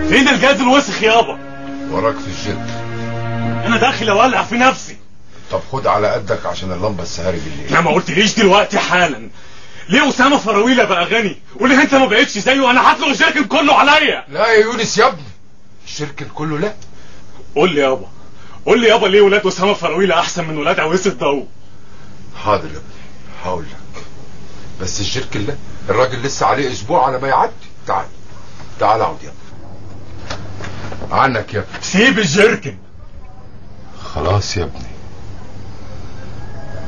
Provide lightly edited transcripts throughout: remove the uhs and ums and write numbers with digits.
فين الجاز الوسخ يابا؟ وراك في الجد. انا داخل اولع في نفسي. طب خد على قدك عشان اللمبه السهري بالليل. لا ما قلتليش دلوقتي حالا. ليه اسامه فراويله بقى غني وليه انت ما بقتش زيه؟ انا هطلق الشركه كله عليا. لا يا يونس يا ابني، الشركه كله لا. قول لي يابا، قول لي يابا، ليه ولاد اسامه فراويله احسن من ولاد عويس الضوء؟ حاضر يا ابني هقول لك، بس الشركه لا، الراجل لسه عليه اسبوع على ما يعدي. تعال تعال اقعد يا ابني. عنك يا ابني. سيب الجركن. خلاص يا ابني،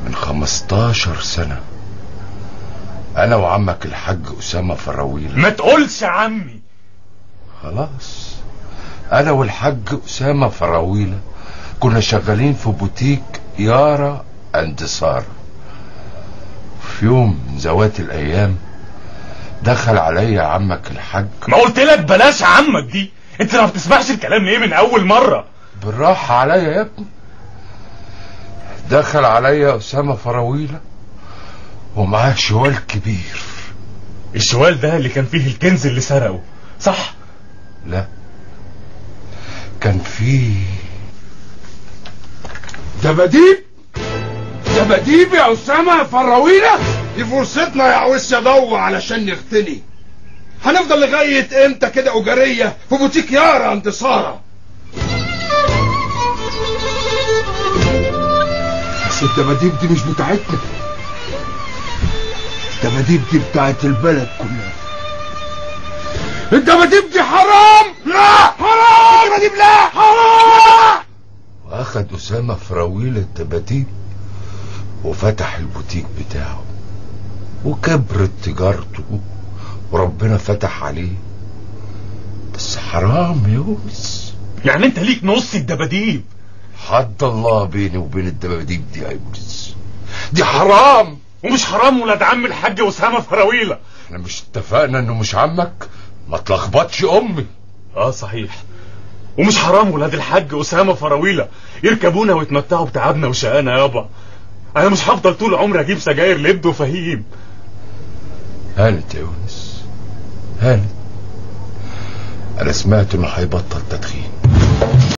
من 15 سنة انا وعمك الحاج اسامة فراويل. ما تقولش عمي. خلاص، انا والحاج اسامة فراويل كنا شغالين في بوتيك يارا اند سارة. في يوم من ذوات الايام دخل عليا عمك الحاج. ما قلت لك بلاش عمك دي، انت ما بتسمعش الكلام ليه من اول مرة؟ بالراحة عليا يا ابني. دخل عليا اسامة فراويلة ومعاه شوال كبير. الشوال ده اللي كان فيه الكنز اللي سرقه صح؟ لا، كان فيه دباديب. دباديب يا اسامة فراويلة؟ دي فرصتنا يا عويس يا ضو علشان نغتني. هنفضل لغاية امتى كده اجارية في بوتيك يارا عند سارة؟ بس الدباديب دي مش بتاعتنا، الدباديب دي بتاعت البلد كلها. الدباديب دي حرام. لا حرام، الدباديب لا حرام. واخد اسامة فراويلة الدباديب وفتح البوتيك بتاعه وكبرت تجارته وربنا فتح عليه. بس حرام يا يونس. يعني انت ليك نص الدباديب؟ حد الله بيني وبين الدباديب دي يا يونس، دي حرام. ومش حرام ولاد عم الحاج اسامه فراويله؟ احنا مش اتفقنا انه مش عمك؟ ما تلخبطش امي. صحيح. ومش حرام ولاد الحاج اسامه فراويله يركبونا ويتمتعوا بتعبنا وشقانا يابا؟ انا مش هفضل طول عمري اجيب سجاير لب وفهيم. هانت يا يونس هانت. انا سمعت انه هيبطل تدخين.